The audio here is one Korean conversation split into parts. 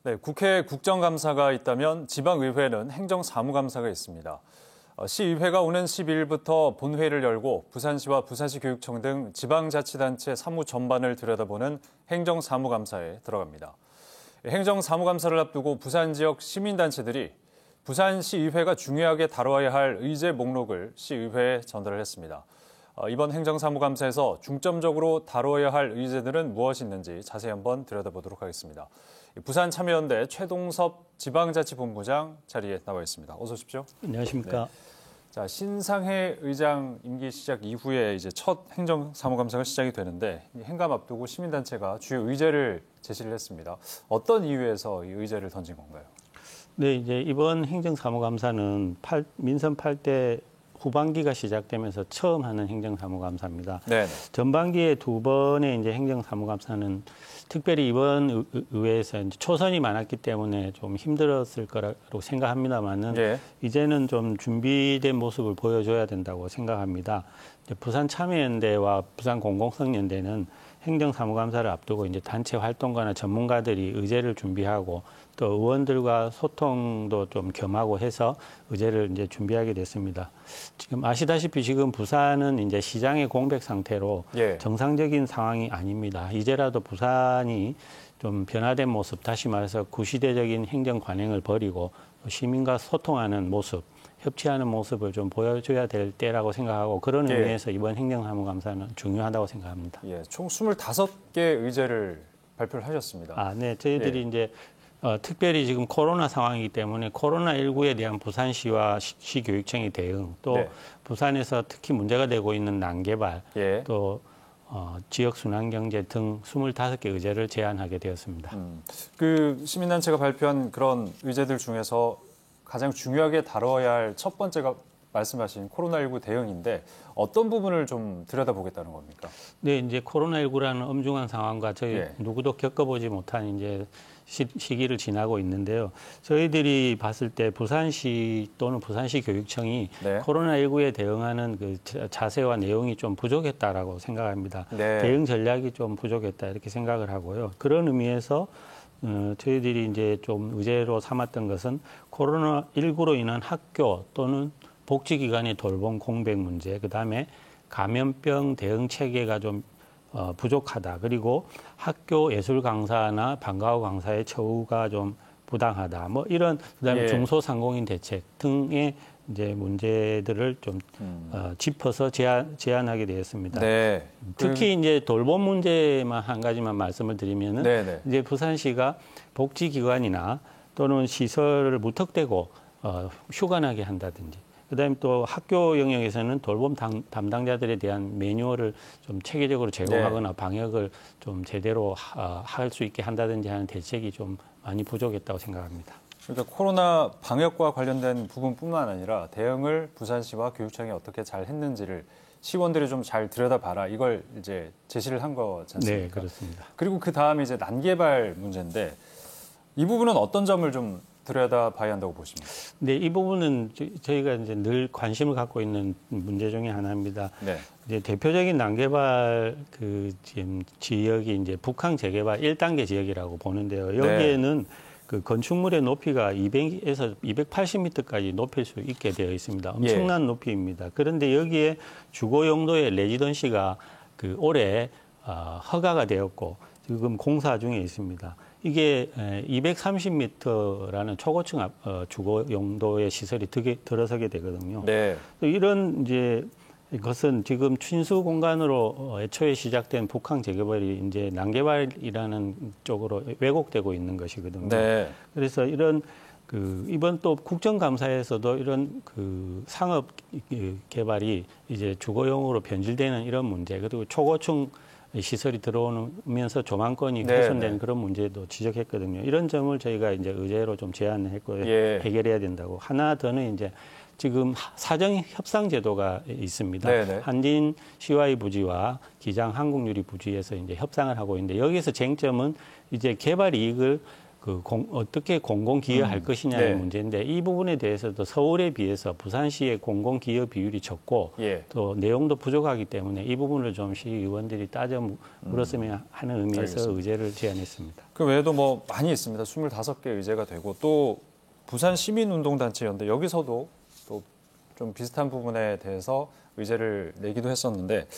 네, 국회에 국정감사가 있다면 지방의회는 행정사무감사가 있습니다. 시의회가 오는 12일부터 본회의를 열고 부산시와 부산시 교육청 등 지방자치단체 사무 전반을 들여다보는 행정사무감사에 들어갑니다. 행정사무감사를 앞두고 부산 지역 시민단체들이 부산시의회가 중요하게 다뤄야 할 의제 목록을 시의회에 전달을 했습니다. 이번 행정사무감사에서 중점적으로 다뤄야 할 의제들은 무엇이 있는지 자세히 한번 들여다보도록 하겠습니다. 부산 참여연대 최동섭 지방자치본부장 자리에 나와 있습니다. 어서 오십시오. 안녕하십니까. 네. 자, 신상해 의장 임기 시작 이후에 이제 첫 행정사무감사가 시작이 되는데 행감 앞두고 시민단체가 주요 의제를 제시를 했습니다. 어떤 이유에서 이 의제를 던진 건가요? 네, 이제 이번 행정사무감사는 민선 8대 후반기가 시작되면서 처음 하는 행정사무감사입니다. 네. 전반기에 두 번의 이제 행정사무감사는 특별히 이번 의회에서 이제 초선이 많았기 때문에 좀 힘들었을 거라고 생각합니다만은 예. 이제는 좀 준비된 모습을 보여줘야 된다고 생각합니다. 이제 부산 참여연대와 부산 공공성연대는 행정사무감사를 앞두고 이제 단체 활동가나 전문가들이 의제를 준비하고 또 의원들과 소통도 좀 겸하고 해서 의제를 이제 준비하게 됐습니다. 지금 아시다시피 지금 부산은 이제 시장의 공백 상태로 예. 정상적인 상황이 아닙니다. 이제라도 부산이 좀 변화된 모습, 다시 말해서 구시대적인 행정 관행을 버리고 시민과 소통하는 모습, 협치하는 모습을 좀 보여줘야 될 때라고 생각하고 그런 예. 의미에서 이번 행정사무감사는 중요하다고 생각합니다. 예, 총 25개 의제를 발표를 하셨습니다. 네. 저희들이 예. 이제 특별히 지금 코로나 상황이기 때문에 코로나19에 대한 부산시와 시교육청의 대응, 또 네. 부산에서 특히 문제가 되고 있는 난개발, 예. 또 지역 순환경제 등 25개 의제를 제안하게 되었습니다. 그 시민단체가 발표한 그런 의제들 중에서 가장 중요하게 다뤄야 할 첫 번째가 말씀하신 코로나19 대응인데 어떤 부분을 좀 들여다보겠다는 겁니까? 네, 이제 코로나19라는 엄중한 상황과 저희 예. 누구도 겪어보지 못한 이제 시기를 지나고 있는데요. 저희들이 봤을 때 부산시 또는 부산시 교육청이 네. 코로나19에 대응하는 그 자세와 내용이 좀 부족했다라고 생각합니다. 네. 대응 전략이 좀 부족했다 이렇게 생각을 하고요. 그런 의미에서 저희들이 이제 좀 의제로 삼았던 것은 코로나19로 인한 학교 또는 복지기관의 돌봄 공백 문제, 그다음에 감염병 대응 체계가 좀 부족하다. 그리고 학교 예술 강사나 방과후 강사의 처우가 좀 부당하다. 뭐 이런 그다음에 예. 중소상공인 대책 등의 이제 문제들을 좀 짚어서 제안하게 되었습니다. 네. 특히 이제 돌봄 문제만 한 가지만 말씀을 드리면은 네네. 이제 부산시가 복지기관이나 또는 시설을 무턱대고 휴관하게 한다든지, 그다음에 또 학교 영역에서는 돌봄 담당자들에 대한 매뉴얼을 좀 체계적으로 제공하거나 네. 방역을 좀 제대로 할 수 있게 한다든지 하는 대책이 좀 많이 부족했다고 생각합니다. 그러니까 코로나 방역과 관련된 부분뿐만 아니라 대응을 부산시와 교육청이 어떻게 잘 했는지를 시원들이 좀 잘 들여다봐라 이걸 이제 제시를 한 거지 않습니까? 네, 그렇습니다. 그리고 그 다음에 이제 난개발 문제인데 이 부분은 어떤 점을 좀 들여다봐야 한다고 보십니까? 네, 이 부분은 저희가 이제 늘 관심을 갖고 있는 문제 중에 하나입니다. 네. 이제 대표적인 난개발 지금 지역이 이제 북항 재개발 1단계 지역이라고 보는데요. 여기에는 그 건축물의 높이가 200에서 280m까지 높일 수 있게 되어 있습니다. 엄청난 높이입니다. 그런데 여기에 주거 용도의 레지던시가 그 올해 허가가 되었고 지금 공사 중에 있습니다. 이게 230m라는 초고층 주거 용도의 시설이 들어서게 되거든요. 네. 이런 이제 이것은 지금 춘수 공간으로 애초에 시작된 북항 재개발이 이제 난개발이라는 쪽으로 왜곡되고 있는 것이거든요. 네. 그래서 이런 이번 또 국정감사에서도 이런 상업 개발이 이제 주거용으로 변질되는 이런 문제, 그리고 초고층 시설이 들어오면서 조망권이 훼손되는 그런 문제도 지적했거든요. 이런 점을 저희가 이제 의제로 좀 제안했고요. 예. 해결해야 된다고. 하나 더는 이제 지금 사정 협상 제도가 있습니다. 네네. 한진 CY 부지와 기장 한국유리 부지에서 이제 협상을 하고 있는데 여기서 쟁점은 이제 개발 이익을 어떻게 공공기여할 것이냐의 네. 문제인데 이 부분에 대해서도 서울에 비해서 부산시의 공공기여 비율이 적고 예. 또 내용도 부족하기 때문에 이 부분을 좀 시의원들이 따져 물었으면 하는 의미에서 알겠습니다. 의제를 제안했습니다. 그 외에도 뭐 많이 있습니다. 25개 의제가 되고 또 부산 시민운동단체연대 여기서도 또 좀 비슷한 부분에 대해서 의제를 내기도 했었는데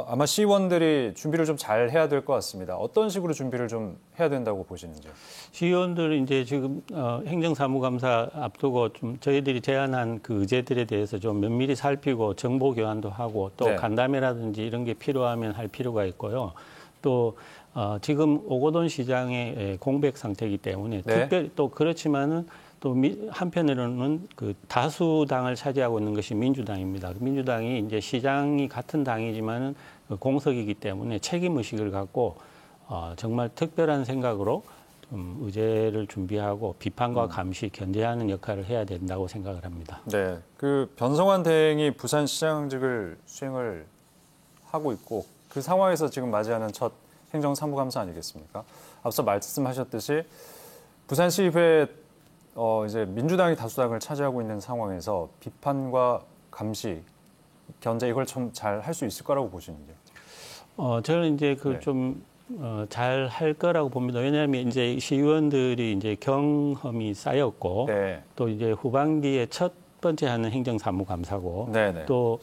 아마 시의원들이 준비를 좀 잘 해야 될 것 같습니다. 어떤 식으로 준비를 좀 해야 된다고 보시는지요? 시의원들은 이제 지금 행정사무감사 앞두고 좀 저희들이 제안한 그 의제들에 대해서 좀 면밀히 살피고 정보 교환도 하고 또 네. 간담회라든지 이런 게 필요하면 할 필요가 있고요. 또 지금 오거돈 시장의 공백 상태이기 때문에 네. 특별히 또 그렇지만은 또 한편으로는 그 다수당을 차지하고 있는 것이 민주당입니다. 민주당이 이제 시장이 같은 당이지만은 공석이기 때문에 책임 의식을 갖고 정말 특별한 생각으로 좀 의제를 준비하고 비판과 감시, 견제하는 역할을 해야 된다고 생각을 합니다. 네, 그 변성환 대행이 부산시장직을 수행을 하고 있고 그 상황에서 지금 맞이하는 첫 행정사무감사 아니겠습니까? 앞서 말씀하셨듯이 부산시의회 이제 민주당이 다수당을 차지하고 있는 상황에서 비판과 감시, 견제 이걸 좀 잘 할 수 있을 거라고 보시는지요? 저는 이제 네. 잘 할 거라고 봅니다. 왜냐하면 이제 시의원들이 이제 경험이 쌓였고 네. 또 이제 후반기에 첫 번째 하는 행정사무감사고 네네. 또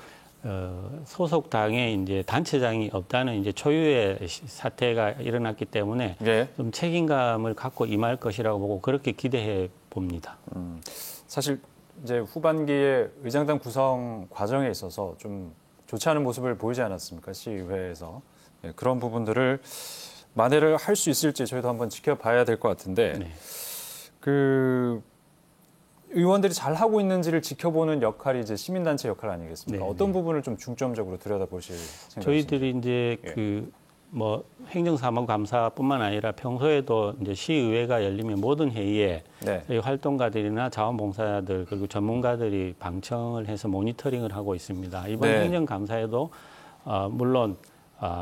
소속 당에 이제 단체장이 없다는 이제 초유의 사태가 일어났기 때문에 예. 좀 책임감을 갖고 임할 것이라고 보고 그렇게 기대해 봅니다. 사실 이제 후반기에 의장단 구성 과정에 있어서 좀 좋지 않은 모습을 보이지 않았습니까? 시의회에서. 네, 그런 부분들을 만회를 할 수 있을지 저희도 한번 지켜봐야 될 것 같은데 네. 그 의원들이 잘 하고 있는지를 지켜보는 역할이 이제 시민단체 역할 아니겠습니까? 네, 어떤 부분을 좀 중점적으로 들여다보실 생각이십니까? 저희들이 이제 예. 행정사무감사뿐만 아니라 평소에도 이제 시의회가 열리면 모든 회의에 네. 저희 활동가들이나 자원봉사자들 그리고 전문가들이 방청을 해서 모니터링을 하고 있습니다. 이번 네. 행정감사에도 물론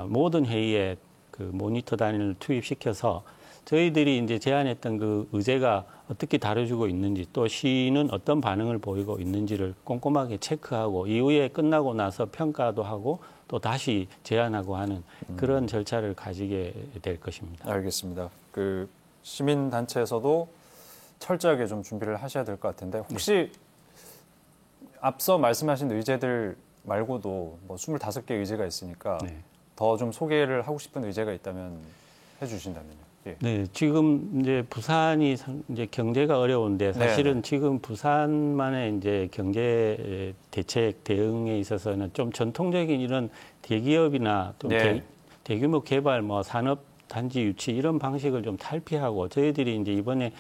모든 회의에 그 모니터단을 투입시켜서 저희들이 이제 제안했던 그 의제가 어떻게 다뤄지고 있는지 또 시는 어떤 반응을 보이고 있는지를 꼼꼼하게 체크하고 이후에 끝나고 나서 평가도 하고 또 다시 제안하고 하는 그런 절차를 가지게 될 것입니다. 알겠습니다. 그 시민단체에서도 철저하게 좀 준비를 하셔야 될 것 같은데 혹시 앞서 말씀하신 의제들 말고도 뭐 25개 의제가 있으니까 네. 더 좀 소개를 하고 싶은 의제가 있다면 해주신다면요. 예. 네, 지금 이제 부산이 이제 경제가 어려운데 사실은 네. 지금 부산만의 이제 경제 대책 대응에 있어서는 좀 전통적인 이런 대기업이나 또 네. 대규모 개발, 뭐 산업 단지 유치 이런 방식을 좀 탈피하고 저희들이 이제 이번에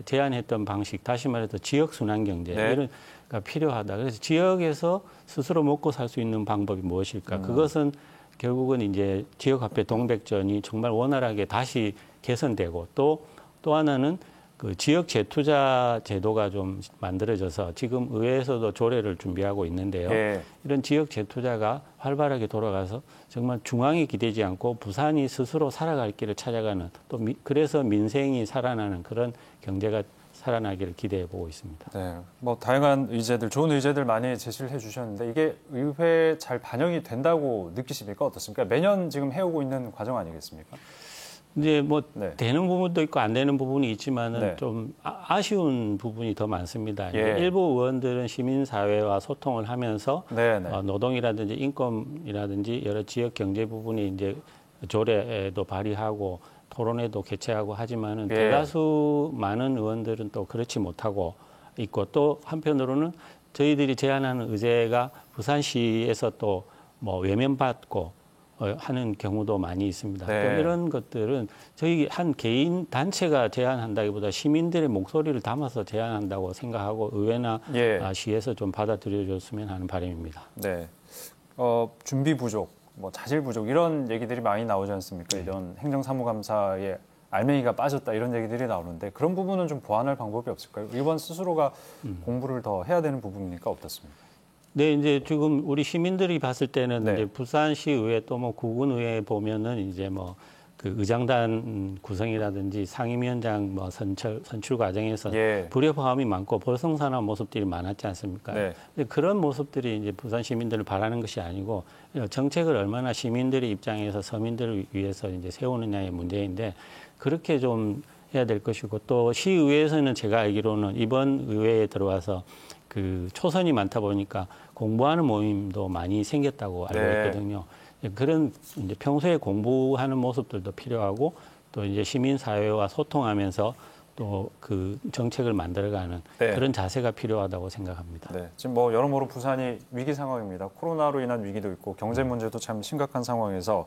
제안했던 방식, 다시 말해서 지역 순환 경제 네. 이런가 필요하다. 그래서 지역에서 스스로 먹고 살 수 있는 방법이 무엇일까? 그것은 결국은 이제 지역화폐 동백전이 정말 원활하게 다시 개선되고 또 하나는 그 지역 재투자 제도가 좀 만들어져서 지금 의회에서도 조례를 준비하고 있는데요. 예. 이런 지역 재투자가 활발하게 돌아가서 정말 중앙이 기대지 않고 부산이 스스로 살아갈 길을 찾아가는 또 그래서 민생이 살아나는 그런 경제가 살아나기를 기대해 보고 있습니다. 네, 뭐 다양한 의제들, 좋은 의제들 많이 제시를 해주셨는데 이게 의회에 잘 반영이 된다고 느끼십니까? 어떻습니까? 매년 지금 해오고 있는 과정 아니겠습니까? 이제 뭐 네. 되는 부분도 있고 안 되는 부분이 있지만은 네. 좀 아쉬운 부분이 더 많습니다. 예. 일부 의원들은 시민사회와 소통을 하면서 네네. 노동이라든지 인권이라든지 여러 지역 경제 부분이 이제 조례도 발의하고 토론회도 개최하고 하지만은 예. 대다수 많은 의원들은 또 그렇지 못하고 있고 또 한편으로는 저희들이 제안하는 의제가 부산시에서 또 뭐 외면받고 하는 경우도 많이 있습니다. 네. 또 이런 것들은 저희 한 개인 단체가 제안한다기보다 시민들의 목소리를 담아서 제안한다고 생각하고 의회나 예. 시에서 좀 받아들여줬으면 하는 바람입니다. 네. 준비 부족, 뭐 자질 부족 이런 얘기들이 많이 나오지 않습니까? 네. 이런 행정사무감사에 알맹이가 빠졌다 이런 얘기들이 나오는데 그런 부분은 좀 보완할 방법이 없을까요? 의원 스스로가 공부를 더 해야 되는 부분이니까 어떻습니까? 네, 이제 지금 우리 시민들이 봤을 때는 네. 이제 부산시의회 또 뭐 구군의회 보면은 이제 뭐 그 의장단 구성이라든지 상임위원장 뭐 선출 과정에서 예. 불협화음이 많고 볼썽사나운 모습들이 많았지 않습니까? 네. 그런 모습들이 이제 부산 시민들을 바라는 것이 아니고 정책을 얼마나 시민들의 입장에서 서민들을 위해서 이제 세우느냐의 문제인데 그렇게 좀 해야 될 것이고 또 시의회에서는 제가 알기로는 이번 의회에 들어와서 그 초선이 많다 보니까 공부하는 모임도 많이 생겼다고 알고 네. 있거든요. 그런 이제 평소에 공부하는 모습들도 필요하고 또 이제 시민 사회와 소통하면서 또 그 정책을 만들어가는 네. 그런 자세가 필요하다고 생각합니다. 네, 지금 뭐 여러모로 부산이 위기 상황입니다. 코로나로 인한 위기도 있고 경제 문제도 참 심각한 상황에서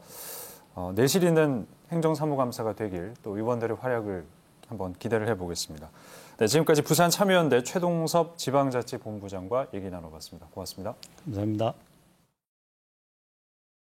내실 있는 행정사무감사가 되길 또 의원들의 활약을 한번 기대를 해보겠습니다. 네, 지금까지 부산 참여연대 최동섭 지방자치본부장과 얘기 나눠봤습니다. 고맙습니다. 감사합니다.